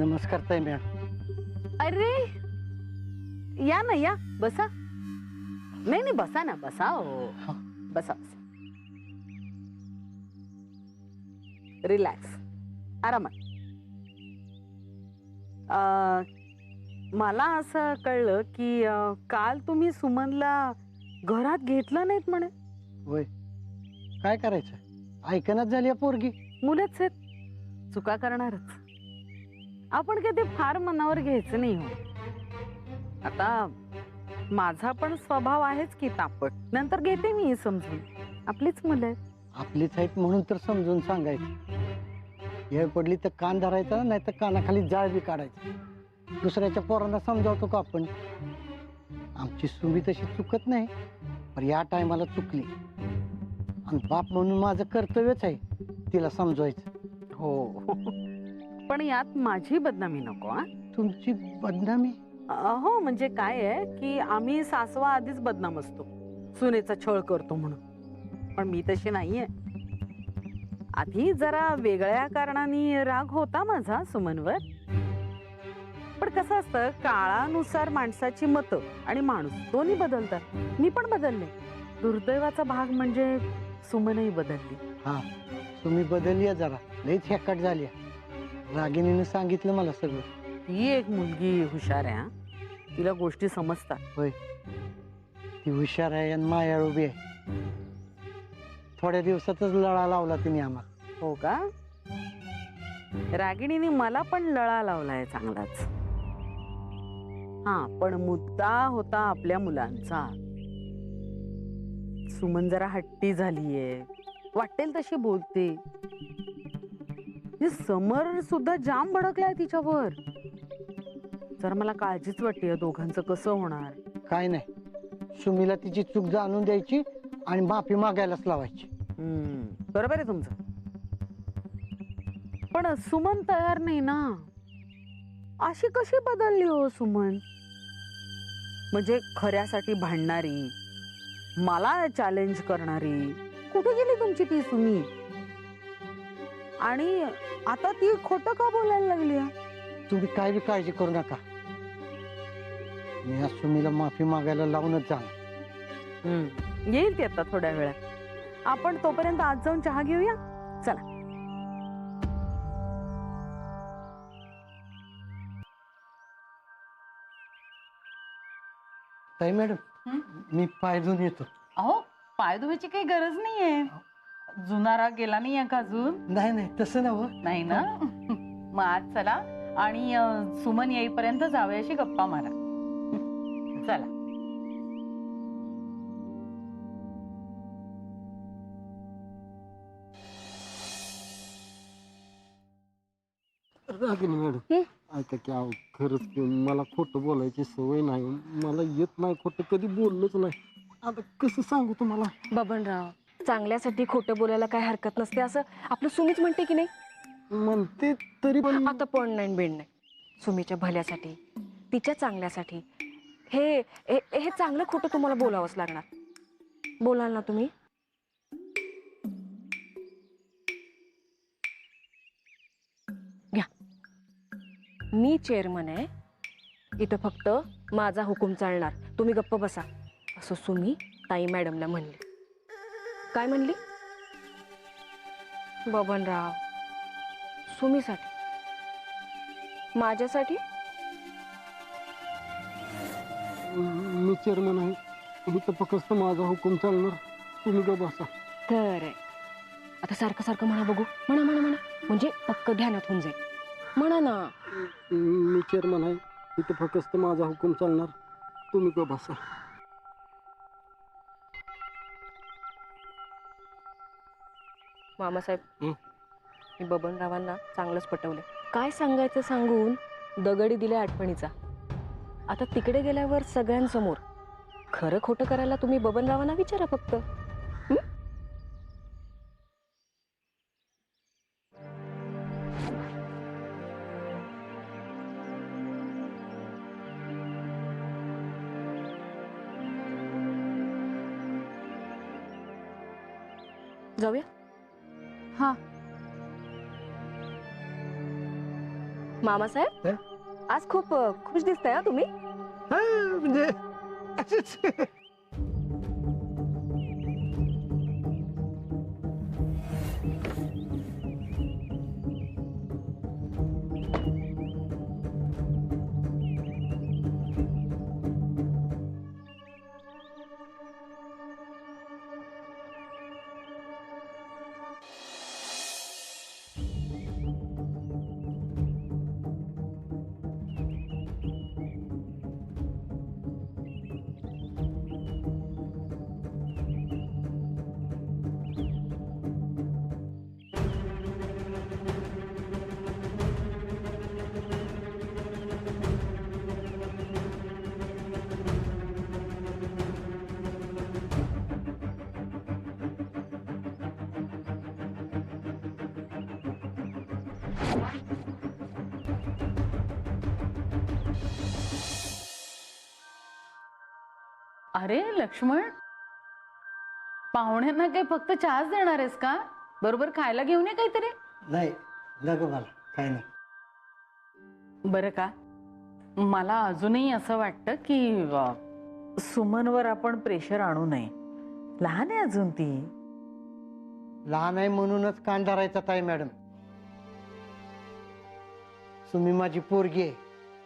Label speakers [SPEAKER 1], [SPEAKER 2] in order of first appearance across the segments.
[SPEAKER 1] नमस्कार ताई मॅडम.
[SPEAKER 2] अरे या ना, या बसा. नाही नाही, बसा ना, बसा. हो बसा बसा. रिलॅक्स, आरामात. मला असं कळलं की काल तुम्ही सुमनला घरात घेतलं नाहीत म्हणे.
[SPEAKER 1] होय, काय करायचं, ऐकणच झाली या पोरगी.
[SPEAKER 2] मुलंच आहेत, चुका करणारच. आपण कधी फार मनावर घ्यायचं नाही. हो आता माझा पण स्वभाव आहेच की तापट. नंतर घेते मी समजून. आपलीच मुलं आहेत.
[SPEAKER 1] आपलीच आहेत म्हणून तर समजून सांगायचं. वेळ पडली तर कान धरायचा, नाही तर कानाखाली जाळ बी काढायचं. दुसऱ्याच्या पोरांना समजावतो का आपण? आमची सुमी तशी चुकत नाही, पण या टायमाला चुकली. आणि बाप म्हणून माझं कर्तव्यच आहे तिला समजवायचं.
[SPEAKER 2] हो पण यात माझी बदनामी नको. हा,
[SPEAKER 1] तुमची बदनामी?
[SPEAKER 2] हो म्हणजे काय आहे की आम्ही सासवा आधीच बदनाम असतो, सुनेचा छळ करतो म्हणून. पण मी तशी नाहीये. आधी जरा वेगळ्या कारणाने राग होता माझा सुमनवर. पण कसं असतं, काळानुसार माणसाची मतं आणि माणूस दोन्ही बदलतात. मी पण बदलले. दुर्दैवाचा भाग म्हणजे सुमनही बदलली.
[SPEAKER 1] हा, तुम्ही बदलली आहे जरा, लईच हेकट झाली. रागिणीने सांगितलं मला सगळं.
[SPEAKER 2] ती एक मुलगी हुशार आहे. हा, तिला गोष्टी समजतात.
[SPEAKER 1] होय, ती हुशार आहे आणि मायाळू बी आहे. थोड्या दिवसातच लळा लावला तिने आम्हाला.
[SPEAKER 2] हो का? रागिणीने मला पण लळा लावलाय चांगलाच. हा, पण मुद्दा होता आपल्या मुलांचा. सुमन जरा हट्टी झालीये, वाटेल तशी बोलते. समर सुद्धा जाम भडकलाय तिच्यावर. जर मला काळजीच वाटते दोघांचं कसं होणार.
[SPEAKER 1] काय नाही, सुमीला तिची चूक जाणून द्यायची आणि माफी मागायलाच लावायची.
[SPEAKER 2] बरोबर आहे तुमचं. पण सुमन तयार नाही ना. अशी कशी बदलली हो सुमन? म्हणजे खऱ्यासाठी भांडणारी, मला चॅलेंज करणारी. कुठे गेली तुमची ती सुमी? आणि आता ती खोटं का बोलायला लागली?
[SPEAKER 1] तुम्ही काय बी काळजी करू नका, मी या सुमीला माफी मागायला लावूनच जाणार.
[SPEAKER 2] येईल ती आता थोड्या वेळात. आपण तोपर्यंत आज जाऊन चहा घेऊया. चला.
[SPEAKER 1] ताई मॅडम, मी पाय धुवून येतो.
[SPEAKER 3] अहो, पाय धुवायची काही गरज नाहीये. जुना राग गेला नाहीये का अजून?
[SPEAKER 1] नाही नाही, तसं नव.
[SPEAKER 3] नाही ना? मग आज चला आणि सुमन येईपर्यंत जावयाशी गप्पा मारा. चला.
[SPEAKER 4] रागिनी मॅडम, ऐका की, अहो खरंच की मला खोटं बोलायची सवय नाही. मला येत नाही खोटं, कधी बोललोच नाही. आता कसं सांगू तुम्हाला?
[SPEAKER 5] बबनराव, चांगल्यासाठी खोटं बोलायला काय हरकत नसते असं आपलं सुमीच म्हणते की नाही?
[SPEAKER 4] म्हणते तरी पण
[SPEAKER 5] आता पण नाही बेंड नाही. सुमीच्या भल्यासाठी, तिच्या चांगल्यासाठी हे हे हे चांगलं खोटं तुम्हाला बोलावंच लागणार. बोलाल ना तुम्ही? घ्या, मी चेअरमन आहे इथं, फक्त माझा हुकूम चालणार. तुम्ही गप्प बसा, असं सुमी ताई मॅडमला म्हणली. काय म्हणली? बबनराव, सुमीसाठी, माझ्यासाठी?
[SPEAKER 4] मी चेअरमन आहे, इथं फक्त माझा हुकूम चालणार. तुम्ही ग बसा.
[SPEAKER 5] तर आता सारखं सारखं म्हणा बघू. म्हणा म्हणा म्हणा, म्हणजे पक्क ध्यानात होऊन जाईल. म्हणा ना.
[SPEAKER 4] मी चेअरमन आहे, इथं फक्त माझा हुकूम चालणार. तुम्ही ग बसा.
[SPEAKER 5] मामासाहेब, मी बबनरावांना चांगलंच पटवले. काय सांगायचं सांगून दगडी दिले आठवणीचा. आता तिकडे गेल्यावर सगळ्यांसमोर खरं खोटं करायला तुम्ही बबनरावांना विचारा फक्त. जाऊया?
[SPEAKER 2] हा,
[SPEAKER 5] मामासाहेब
[SPEAKER 1] हं?
[SPEAKER 5] आज खूप खुश दिसताय हा तुम्ही.
[SPEAKER 1] हा, म्हणजे असंच.
[SPEAKER 3] अरे लक्ष्मण, पाहुण्यांना काही फक्त चहाच देणार आहेस का? बरोबर खायला घेऊन ये काहीतरी.
[SPEAKER 1] नाही नको मला काय नाही.
[SPEAKER 3] बरं का, मला अजूनही असं वाटतं की सुमनवर आपण प्रेशर आणू नये. लहान आहे अजून ती.
[SPEAKER 1] लहान आहे म्हणूनच कान धरायचा ताई मॅडम. तुम्ही माझी पोरगी आहे,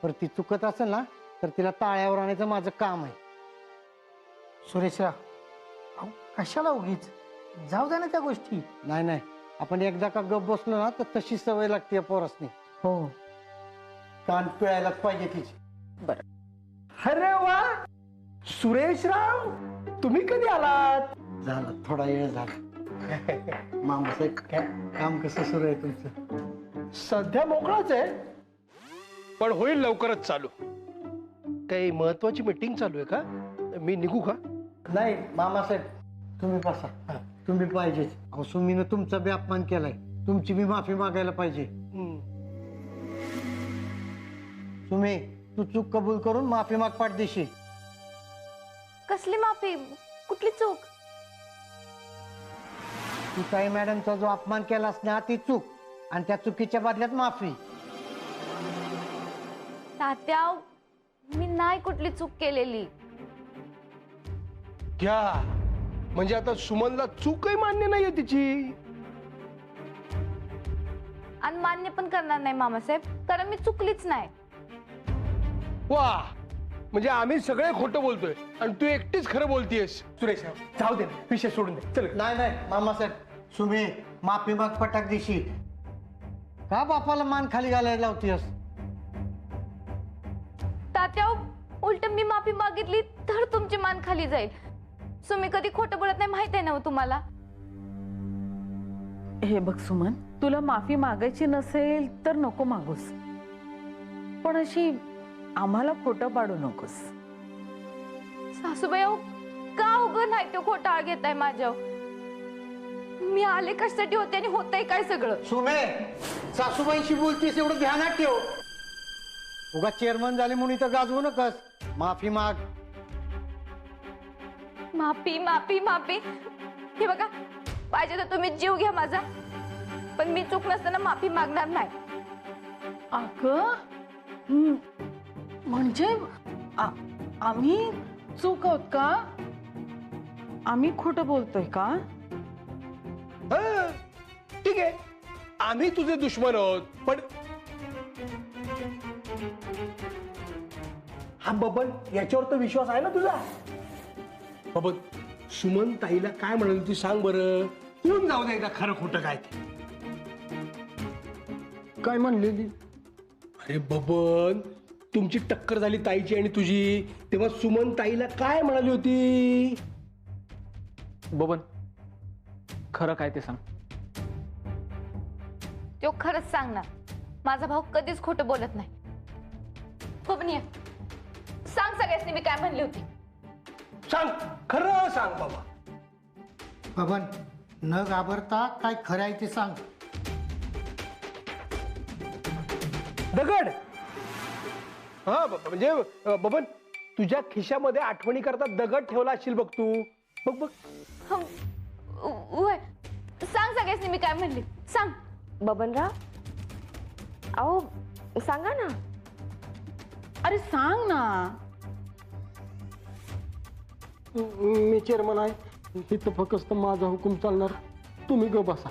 [SPEAKER 1] पर ती चुकत असेल ना तर तिला ताळ्यावर आणायचं माझं काम आहे.
[SPEAKER 6] सुरेशराव, अहो कशाला उगीच जाऊ द्या ना त्या गोष्टी.
[SPEAKER 1] नाही नाही, आपण एकदा का गप बसलो ना तर तशी सवय लागते पोरासनी.
[SPEAKER 3] हो.
[SPEAKER 1] कान पिळायलाच पाहिजे तिची.
[SPEAKER 6] अरे वा, सुरेशराव तुम्ही कधी आलात?
[SPEAKER 1] झालं थोडा वेळ झाला. मामासाहेब काम कसं सुरू आहे तुमचं?
[SPEAKER 6] सध्या मोकळाच आहे.
[SPEAKER 7] पण होईल लवकरच चालू. काही महत्वाची मीटिंग चालू आहे का? मी निघू का?
[SPEAKER 1] नाही मामासाहेब, तुम्ही बसा. तुम्ही पाहिजेच. अहो सुमीनं तुमचा बी अपमान केलाय, तुमची बी माफी मागायला पाहिजे. सुमी, तू चूक कबूल करून माफी माग पाठदेशी.
[SPEAKER 8] कसली माफी? कुठली चूक?
[SPEAKER 1] तू ताई मॅडमचा जो अपमान केलास ना ती चूक, आणि त्या चुकीच्या बदल्यात माफी.
[SPEAKER 8] तात्या, मी नाही कुठली चूक केलेली.
[SPEAKER 7] घ्या, म्हणजे आता सुमनला चूकही मान्य नाहीये तिची.
[SPEAKER 8] आणि मान्य पण करणार नाही मामासाहेब, कारण मी चुकलीच नाही.
[SPEAKER 7] वा, म्हणजे आम्ही सगळे खोटं बोलतोय आणि तू एकटीच खरं बोलतीयस.
[SPEAKER 6] सुरेशराव जाऊ दे ना, विषय सोडून दे. चल.
[SPEAKER 1] नाही नाही मामासाहेब, सुमी माफी माग पटाक दिशी. का बापाला मान खाली घालायला लावतीयस?
[SPEAKER 8] तात्या, उलट मी माफी मागितली तर तुमची मान खाली जाईल. तुम्ही कधी खोटं बोलत नाही, माहित आहे ना तुम्हाला.
[SPEAKER 3] हे बघ सुमन, तुला माफी मागायची नसेल तर नको मागूस, पण अशी आम्हाला खोटं पाडू नकोस.
[SPEAKER 8] सासूबाई, का उगं नाही तो खोटा आळ घेताय माझ्यावर? मी आले कशासाठी होते आणि होतंय काय सगळं?
[SPEAKER 1] सुमे, सासूबाईंशी बोलतीस एवढं ध्यानात ठेव. उगा चेअरमन झाले म्हणून इथं गाजवू नकस. माफी माग.
[SPEAKER 8] माफी माफी माफी. हे बघा, पाहिजे तर तुम्ही जीव घ्या माझा, पण मी चूक नसताना माफी मागणार नाही.
[SPEAKER 3] अगं, म्हणजे आम्ही चूक आहोत का? आम्ही खोटं बोलतोय का?
[SPEAKER 7] हा, ठीक आहे, आम्ही तुझे दुश्मन आहोत, पण
[SPEAKER 6] हा बबन, याच्यावर तर विश्वास आहे ना तुझा?
[SPEAKER 7] बाबा, सुमन ताईला काय म्हणाली ती सांग बरं. तू जाऊ दे एकदा खरं खोटं काय ते.
[SPEAKER 4] काय म्हणलेली?
[SPEAKER 7] अरे बबन, तुमची टक्कर झाली ताईची आणि तुझी, तेव्हा सुमन ताईला काय म्हणाली होती?
[SPEAKER 9] बबन, खरं काय ते सांग.
[SPEAKER 8] तो खरंच सांगणार. माझा भाऊ कधीच खोटं बोलत नाही. बबनिया, सांग सगळ्यांनी मी काय म्हणली होती.
[SPEAKER 7] सांग, खरं सांग बाबा.
[SPEAKER 6] बबन, न घाबरता काय खरं आहे ते सांग.
[SPEAKER 7] दगड. हा म्हणजे बबन, तुझ्या खिशामध्ये आठवणी करता दगड ठेवला असशील बघ तू. बघ बघ.
[SPEAKER 8] होय, सांग सगळ्यांनी मी काय म्हणली. सांग.
[SPEAKER 5] बबनराव, अहो सांगा ना.
[SPEAKER 3] अरे सांग ना.
[SPEAKER 4] मी चेअरमन आहे, इथं फक्त माझा हुकूम चालणार, तुम्ही ग बसा.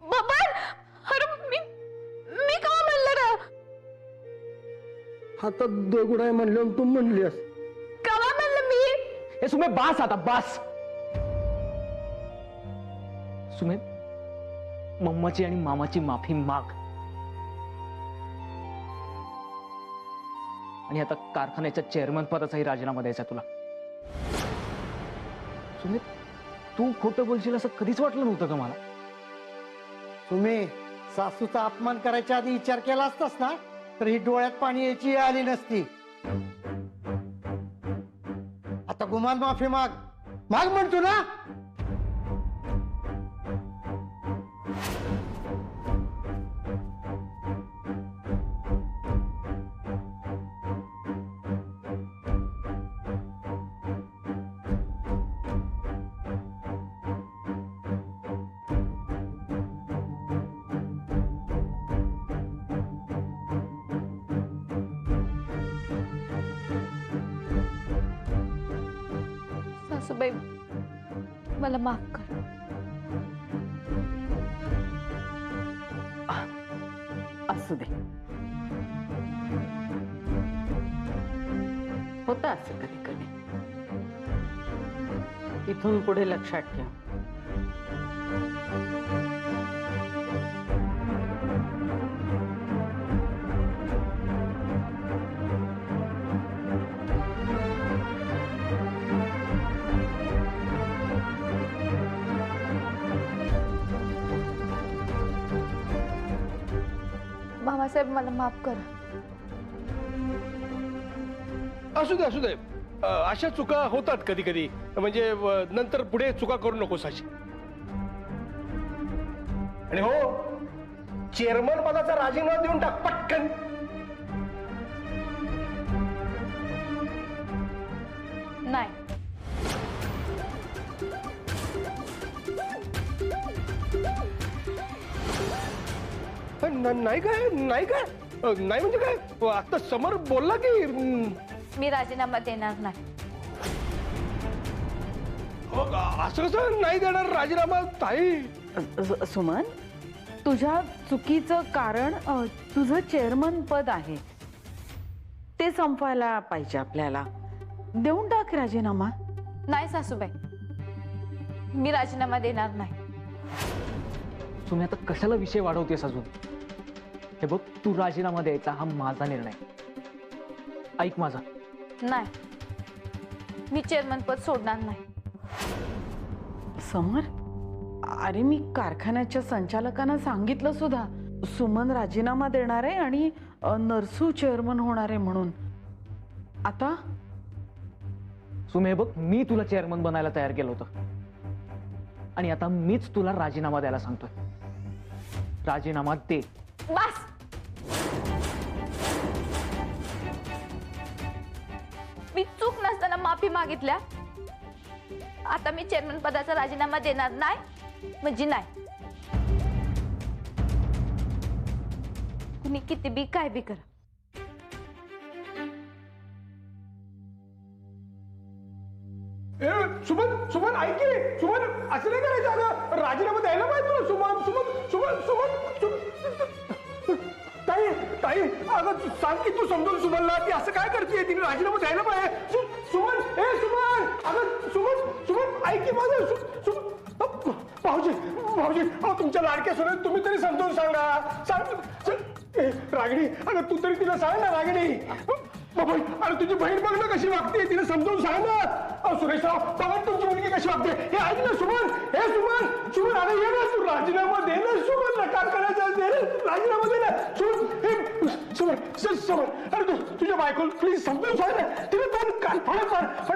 [SPEAKER 8] बबन, अरे मी का म्हणलं ना?
[SPEAKER 4] हातात दगड आहे म्हणल्यावर तू म्हणलीस.
[SPEAKER 8] कवा म्हणलं मी?
[SPEAKER 9] हे सुमे बास आता बास. सुमे, मम्माची आणि मामाची माफी माग. आणि आता कारखान्याच्या चेअरमन पदाचाही राजीनामा द्यायचा तुला. सुमे, तू खोटं बोलशील असं कधीच वाटलं नव्हतं का मला.
[SPEAKER 1] तुम्ही सासूचा अपमान करायच्या आधी विचार केला असतास ना, तर ही डोळ्यात पाणी यायची आली नसती. आता गुमान माफी माग, माग म्हणतो ना.
[SPEAKER 8] सासूबाई, मला माफ कर.
[SPEAKER 3] असू दे. होतं असं कधी कधी. इथून पुढे लक्षात ठेव.
[SPEAKER 8] मामासाहेब, मला माफ करा.
[SPEAKER 7] असू दे असू दे. अशा चुका होतात कधी कधी, म्हणजे नंतर पुढे चुका करू नकोस अशी. आणि हो, चेअरमन पदाचा राजीनामा देऊन टाक पटकन.
[SPEAKER 8] नाही,
[SPEAKER 7] नाही काय नाही काय नाही म्हणजे काय. आता समर बोलला की
[SPEAKER 8] मी राजीनामा देणार नाही.
[SPEAKER 7] असं कसं नाही देणार राजीनामा ताई.
[SPEAKER 3] सुमन, तुझ्या चुकीचं कारण तुझं चेअरमन पद आहे, ते संपवायला पाहिजे आपल्याला. देऊन टाक राजीनामा.
[SPEAKER 8] नाही सासूबाई, मी राजीनामा देणार नाही.
[SPEAKER 9] सुमे, आता कशाला विषय वाढवतेस अजून. हे बघ, तू राजीनामा द्यायचा हा माझा निर्णय. ऐक माझा.
[SPEAKER 8] नाही, मी चेअरमन पद सोडणार नाही.
[SPEAKER 3] समर, अरे मी कारखान्याच्या संचालकांना सांगितलं सुद्धा, सुमन राजीनामा देणार आहे आणि नरसू चेअरमन होणार आहे म्हणून. आता
[SPEAKER 9] सुमे, बघ, मी तुला चेअरमन बनायला तयार केलं होतं आणि आता मीच तुला राजीनामा द्यायला सांगतोय. राजीनामा दे.
[SPEAKER 8] बस. मी चूक नसताना माफी मागितल्या. आता मी चेअरमन पदाचा राजीनामा देणार नाही म्हणजे नाही. कुणी किती बी काय बी करा.
[SPEAKER 7] सुमन सुमन ऐक की. सुमन, असं नाही करायचं. अगं राजीनामा द्यायला पाहिजे तुला. सुमन सुमन सुमन सुमन ताई ताई, अगं सांग की तू समजून सुमनला की असं काय करते. तिने राजीनामा द्यायला पाहिजे. सुमन, ए सुमन, अगं सुमन सुमन ऐक की माझं. भाऊजी भाऊजी, तुमच्या लाडक्या सोडून तुम्ही तरी समजून सांगा. सांग रागिणी, अगं तू तरी तिला सांग ना रागिणी. अरे तुझी बहीण बघ ना कशी वागते, तिला समजावून सांग ना. सुरेशराव, बघा तुमची मुलगी कशी वागते. हे ऐक ना सुमन. हे सुमन सुमन, अरे ये ना तू राजीनामा दे ना. सुमन नकार करायचा, दे ना राजीनामा दे ना. सुमन, हे सुमन सुमन, अरे तुझ्या बायकोला प्लीज समजून सांग ना. तिने पण काय पण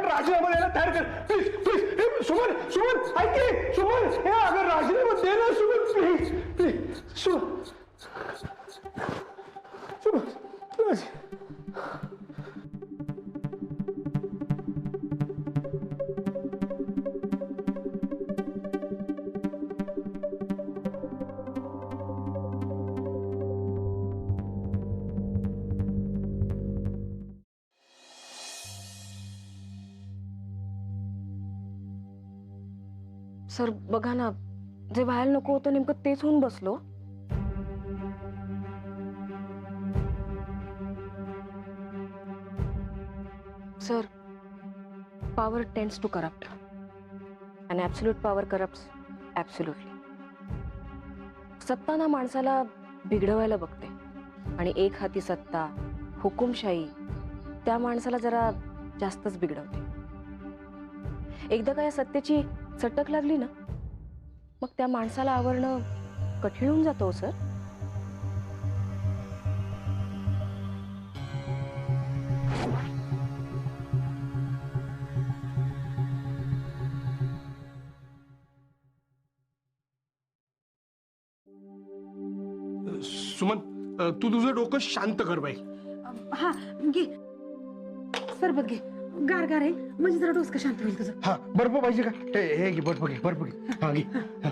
[SPEAKER 7] राजीनामा द्यायला तयार कर प्लीज प्लीज. हे सुमन सुमन ऐक की. सुमन, हे अगं राजीनामा दे ना Suman please please. Suman Suman
[SPEAKER 5] sir बघा ना, जे व्हायला नको होतं नेमकं तेच होऊन बसलो. Sir, power tends to corrupt and absolute power corrupts absolutely. सत्ता ना माणसाला बिघडवायला बघते आणि एक हाती सत्ता, हुकुमशाही त्या माणसाला जरा जास्तच बिघडवते. एकदा का या सत्तेची चटक लागली ना, मग त्या माणसाला आवरणं कठीण होऊन जातं हो सर.
[SPEAKER 7] सुमन, तू तुझं डोकं शांत कर बाई.
[SPEAKER 2] हा घे, सरबत घे, गार गार आहे म्हणजे जरा डोसकं शांत होईल तुझं.
[SPEAKER 7] हा, बर्फ पाहिजे का? हे घे, बर्फ घे, बर्फ घे. हा घे. हा.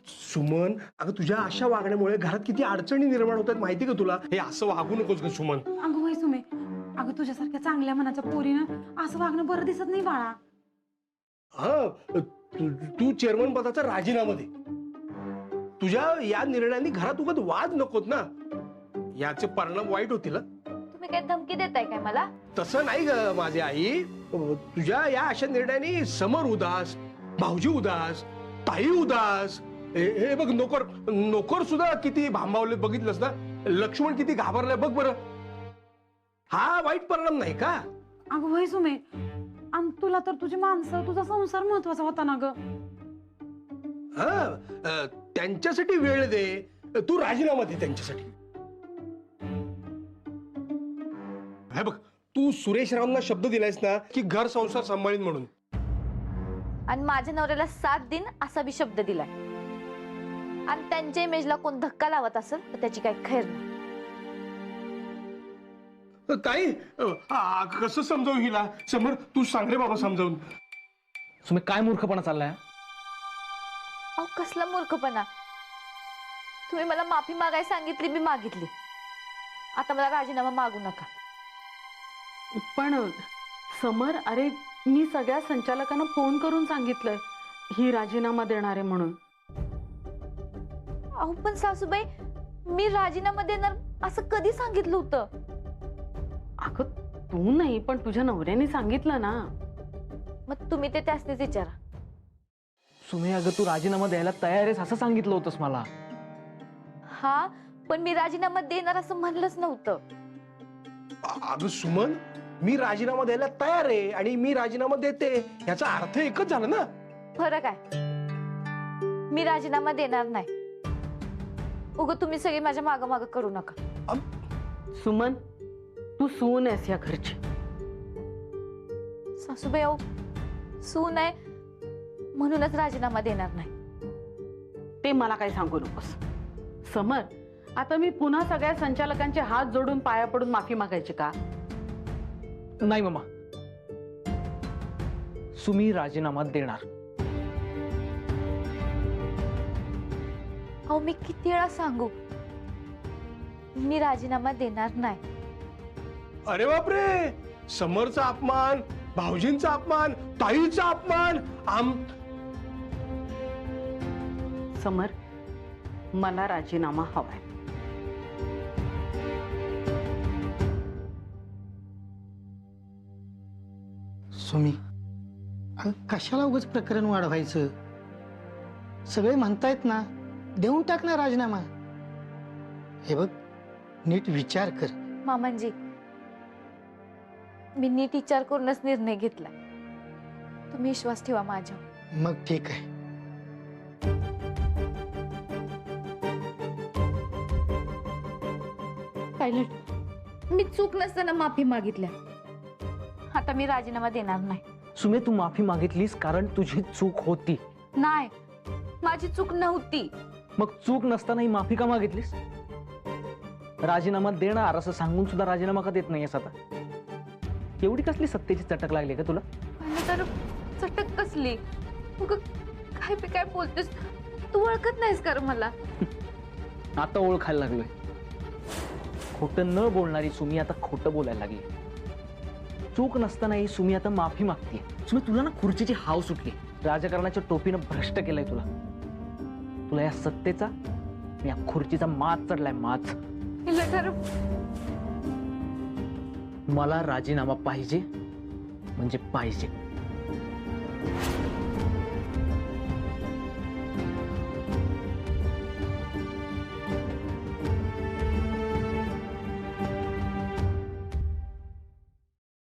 [SPEAKER 7] सुमन, अगं तुझ्या अशा वागण्यामुळे घरात किती अडचणी निर्माण होतात माहिती का तुला? हे असं वागू नकोस ग सुमन.
[SPEAKER 2] अगं होय सुमे, अगं तुझ्यासारख्या चांगल्या मनाच्या पोरीनं असं वागणं बरं दिसत नाही बाळा.
[SPEAKER 7] हा, तू चेअरमन पदाचा राजीनामा दे. तुझ्या या निर्णयाने घरात उगाच वाद नकोत ना, याचे परिणाम वाईट होतील.
[SPEAKER 8] तुम्ही काय धमकी देताय काय मला?
[SPEAKER 7] तसं नाही ग माझी आई. तुझ्या या अशा निर्णयाने समर उदास, भाऊजी उदास, ताई उदास. हे बघ, नोकर सुद्धा किती भांबावले बघितलंस ना. लक्ष्मण किती घाबरलाय बघ बरं. हा वाईट परिणाम नाही का?
[SPEAKER 2] अगं होय सुमे, आणि तुला तर तुझी माणसं, तुझा संसार महत्वाचा होता ना ग.
[SPEAKER 7] हा, त्यांच्यासाठी वेळ दे. तू राजीनामा दे त्यांच्यासाठी. हे बघ, तू सुरेश रावांना शब्द दिलायस ना की घर संसार सांभाळीन म्हणून,
[SPEAKER 8] आणि माझ्या नवऱ्याला साथ देईन असा बी शब्द दिलाय. आणि त्यांच्या इमेजला कोण धक्का लावत असेल तर त्याची काही खैर नाही.
[SPEAKER 7] ताई, कसं समजावू हिला? समर, तू सांग रे बाबा समजावून.
[SPEAKER 9] तुम्ही काय मूर्खपणा चाललाय?
[SPEAKER 8] अहो कसला मूर्खपणा. तुम्ही मला माफी मागायला सांगितली, मी मागितली. आता मला राजीनामा मागू नका.
[SPEAKER 3] पण समर, अरे मी सगळ्या संचालकांना फोन करून सांगितलंय ही राजीनामा देणार आहे म्हणून.
[SPEAKER 8] अहो पण सासूबाई, मी राजीनामा देणार असं कधी सांगितलं होतं?
[SPEAKER 3] अगं तू नाही, पण तुझ्या नवऱ्याने सांगितलं ना.
[SPEAKER 8] मग तुम्ही ते त्यासनीच विचारा.
[SPEAKER 9] सुमे, अगं तू राजीनामा द्यायला तयार आहेस असं सांगितलं होतंस मला.
[SPEAKER 8] हा, पण मी राजीनामा देणार असं म्हणलंच नव्हतं.
[SPEAKER 7] अगं सुमन, मी राजीनामा द्यायला तयार आहे आणि मी राजीनामा देते, याचा अर्थ एकच झाला ना.
[SPEAKER 8] फरक आहे. मी राजीनामा देणार नाही. उगं तुम्ही सगळे माझ्या माग माग करू नका.
[SPEAKER 3] सुमन, तू सून आहेस या घरची.
[SPEAKER 8] सासूबाई, अहो सून आहे म्हणूनच राजीनामा देणार नाही.
[SPEAKER 3] ते मला काही सांगू नकोस. समर, आता मी पुन्हा सगळ्या संचालकांचे हात जोडून पाया पडून माफी मागायची का?
[SPEAKER 9] नाही मामा, सुमी राजीनामा देणार.
[SPEAKER 8] अहो मी किती वेळा सांगू, मी राजीनामा देणार नाही.
[SPEAKER 7] अरे बापरे, समरचा अपमान, भाऊजींचा अपमान, ताईचा अपमान.
[SPEAKER 3] समर, मला राजीनामा हवाय.
[SPEAKER 6] सुमी, अगं कशाला उगाच प्रकरण वाढवायचं? सगळे म्हणतायत ना, देऊन टाक ना राजीनामा. हे बघ, नीट विचार कर.
[SPEAKER 8] मामांजी, मी नीट विचार करूनच निर्णय घेतलाय. तुम्ही विश्वास ठेवा माझ्यावर.
[SPEAKER 6] मग ठीक आहे.
[SPEAKER 8] पायलट, मी चूक नसताना माफी मागितल्या. आता मी राजीनामा देणार नाही.
[SPEAKER 9] सुमे, तू माफी मागितलीस कारण तुझी चूक होती.
[SPEAKER 8] नाही, माझी चूक नव्हती.
[SPEAKER 9] मग चूक नसताना ही माफी का मागितलीस? राजीनामा देणार असं सांगून सुद्धा राजीनामा का देत नाहीयेस आता? एवढी कसली सत्तेची चटक लागली का तुला?
[SPEAKER 8] तर चटक कसली? काय पे काय बोलतेस तू? ओळखत नाहीस का मला?
[SPEAKER 9] आता ओळखायला लागलोय. खोटं न बोलणारी सुमी आता खोटं बोलायला लागली. चूक नसतानाही सुमी आता माफी मागते. सुमी तुला ना खुर्चीची हाव सुटली. राजकारणाच्या टोपीनं भ्रष्ट केलंय तुला. तुला या सत्तेचा आणि या खुर्चीचा माज चढलाय, माज. मला राजीनामा पाहिजे म्हणजे पाहिजे.